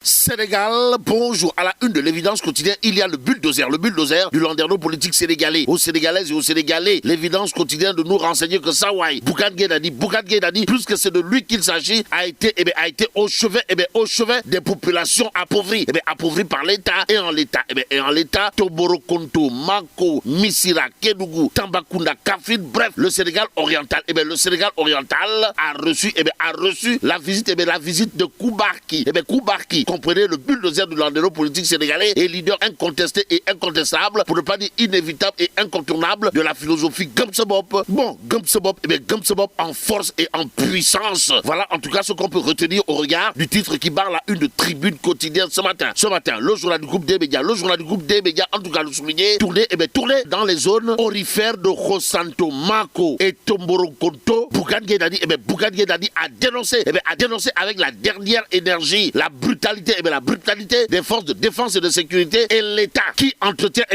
Sénégal, bonjour. À la une de l'évidence quotidienne, il y a le bulldozer du landerneau politique sénégalais. Aux Sénégalaises et aux Sénégalais, l'évidence quotidienne de nous renseigner que Sawai, Bougane Gueye Dany, plus que c'est de lui qu'il s'agit, a été au chevet des populations appauvries. Appauvries par l'État et en l'État, Toborokonto, Mako, Missira, Kédougou, Tambacounda, Kafrine, bref, le Sénégal oriental. Le Sénégal oriental a reçu la visite de Koubarki. Koubarki, comprenez le bulldozer du landerneau politique sénégalais et leader incontesté et incontestable, pour ne pas dire inévitable et incontournable, de la philosophie Gumsebop. Bon, Gumsebop en force et en puissance. Voilà en tout cas ce qu'on peut retenir au regard du titre qui barre la une de Tribune quotidienne ce matin. Le journal du groupe des médias, en tout cas le souligner, tourné dans les zones orifères de Khosanto, Mako et Tomborokonto. Bougane Gueye Dany a dénoncé avec la dernière énergie la brutalité des forces de défense et de sécurité et l'État qui entretient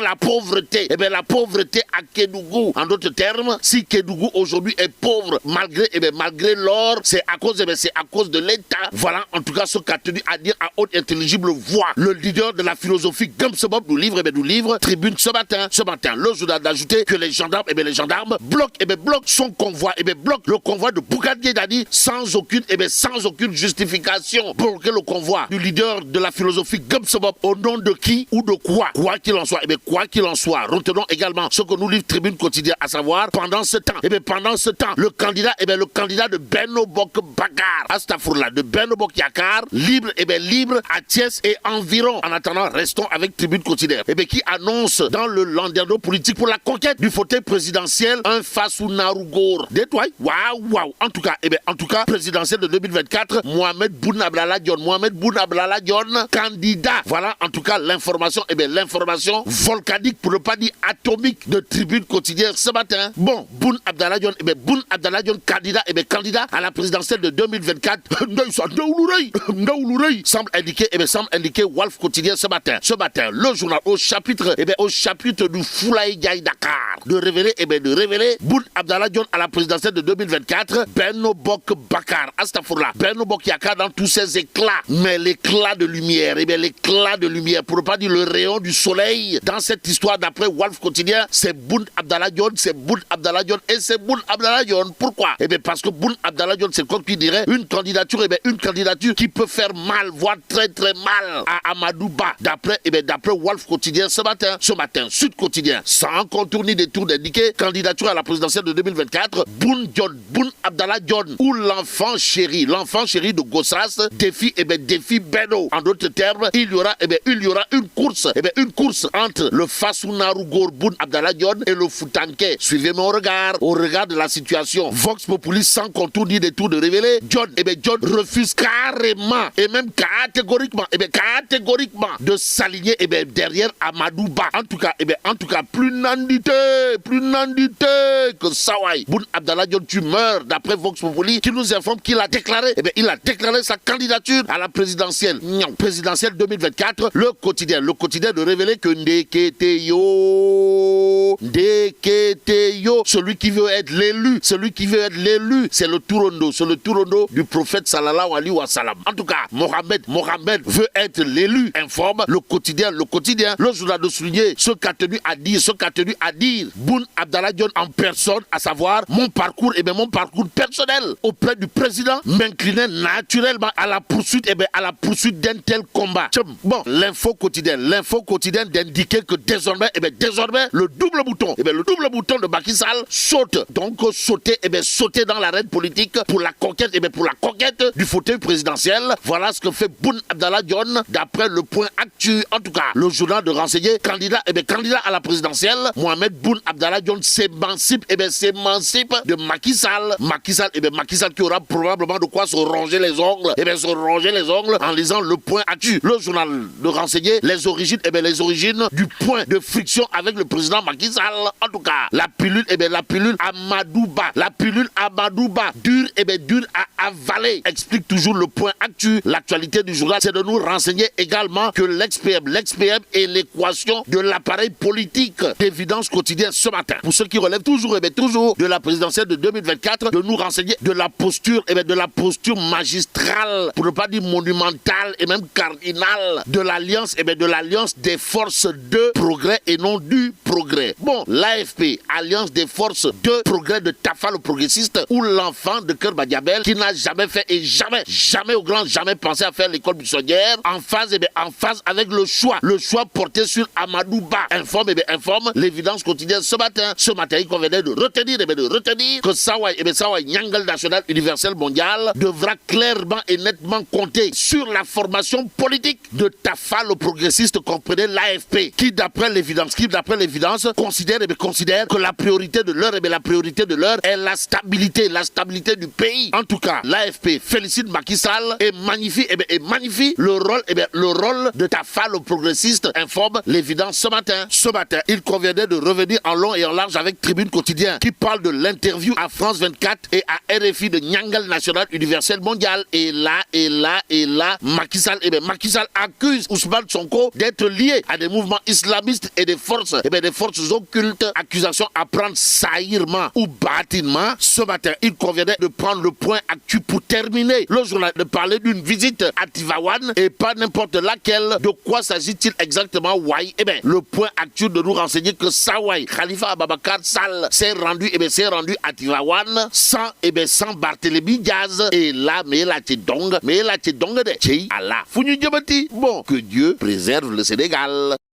la pauvreté. La pauvreté à Kédougou. En d'autres termes, si Kédougou aujourd'hui est pauvre malgré l'or, c'est à cause de l'État. Voilà en tout cas ce qu'a tenu à dire à haute intelligible voix le leader de la philosophie Gumsebop nous livre Tribune ce matin. Le journal d'ajouter que les gendarmes bloquent son convoi, bloquent le convoi de Bougane Gueye Dany sans aucune justification. Bloquer le convoi du leader de la philosophie Gumsebop au nom de qui ou de quoi? Quoi qu'il en soit, retenons également ce que nous livre Tribune quotidienne, à savoir pendant ce temps, le candidat de Benno Bokk Yakaar, Astafourla, de Benno Bokk Yakaar, libre à Thiès et environ. En attendant, restons avec Tribune quotidienne, qui annonce dans le landerneau politique pour la conquête du fauteuil présidentiel un Fassou Narougor. Détoile. Waouh. En tout cas, présidentiel de 2024, Mohamed Boun Abdallah Dionne, candidat. Voilà en tout cas l'information volcanique, pour ne pas dire atomique, de Tribune quotidienne ce matin. Bon, Boun Abdallah Dionne, candidat à la présidentielle de 2024. semble indiquer Walf quotidien ce matin. Le journal au chapitre du Foulaye Gaye Dakar de révéler Boun Abdallah Dionne à la présidentielle de 2024. Benno Bokk Yakaar dans tous ses éclats, mais l'éclat de lumière, pour ne pas dire le rayon du soleil dans cette histoire d'après Walf quotidien, c'est Boun Abdallah Dionne. Pourquoi? Parce que Boun Abdallah Dionne, c'est comme qui dirait une candidature qui peut faire mal, voire très très mal à Amadou Ba, d'après Walf quotidien ce matin, Sud quotidien, sans contour ni détour d'indiquer candidature à la présidentielle de 2024, Boun Abdallah Dionne, ou l'enfant chéri de Gossas défie Benno. En d'autres termes, il y aura une course entre le Fassou Narougor Boun Abdallah Dionne et le Foutanké. Suivez mon regard au regard de la situation. Vox Populi, sans contour ni détour de révéler, John refuse carrément et même catégoriquement de s'aligner derrière Amadou Ba. En tout cas, plus nandité que Sawai. Boun Abdallah Dionne, tu meurs, d'après Vox Populi, qui nous informe qu'il a déclaré sa candidature à la présidentielle 2024. Le quotidien de révéler que Ndeketeyo, celui qui veut être l'élu, c'est le Tourondo du prophète sallallahu alayhi wa sallam. En tout cas, Mohamed veut être l'élu, informe le quotidien. Le journal de souligner ce qu'a tenu à dire Boun Abdallah Dionne en personne, à savoir mon parcours personnel auprès du président m'inclinait naturellement à la poursuite d'un tel combat. Bon, l'info quotidienne d'indiquer que désormais le double bouton de Macky Sall saute. Donc sauter dans l'arène politique pour la conquête du fauteuil présidentiel. Voilà ce que fait Boun Abdallah Dionne d'après le point actu. En tout cas, le journal de renseigner candidat à la présidentielle, Mohamed Boun Abdallah Dionne s'émancipe de Macky Sall. Macky Sall qui aura probablement de quoi se ronger les ongles en lisant le point actu. Le journal de renseigner les origines du point de friction avec le président Macky Sall. En tout cas, la pilule Amadou Ba, dure à avaler, explique toujours le point actu. L'actualité du journal, c'est de nous renseigner également que l'ex-PM est l'équation de l'appareil politique. D'évidence quotidienne ce matin. Pour ceux qui relèvent toujours de la présidentielle de 2024, de nous renseigner de la posture magistrale, pour ne pas pas dire monumentale et même cardinale de l'alliance, et bien de l'alliance des forces de progrès et non du progrès. Bon, l'AFP, Alliance des forces de progrès de Tafa le progressiste, ou l'enfant de Cœur Badiabel qui n'a jamais fait et jamais au grand jamais pensé à faire l'école buissonnière, en phase, en phase avec le choix porté sur Amadou Ba. Informe l'évidence quotidienne ce matin. Ce matin, il convenait de retenir que Sawai Nyangal National Universel Mondial devra clairement et nettement compter sur la formation politique de Tafa le progressiste, comprenez l'AFP, qui d'après l'évidence considère que la priorité de l'heure est la stabilité du pays. En tout cas, l'AFP félicite Macky Sall et magnifie le rôle de Tafa le progressiste, informe l'évidence ce matin. Ce matin, il conviendrait de revenir en long et en large avec Tribune Quotidien qui parle de l'interview à France 24 et à RFI de Nyangal National Universel Mondial. Et là, Macky Sall accuse Ousmane Sonko d'être lié à des mouvements islamistes et des forces occultes. Accusation à prendre saillimement ou bâtiment. Ce matin, il conviendrait de prendre le point actu pour terminer le journal, de parler d'une visite à Tivaouane et pas n'importe laquelle. De quoi s'agit-il exactement, Wai? Le point actu de nous renseigner que Sawai Khalifa Ababakar Sall s'est rendu à Tivaouane sans Barthélémy Diaz. Et là, mais là, t'es donc de Allah. Bon, que Dieu préserve le Sénégal.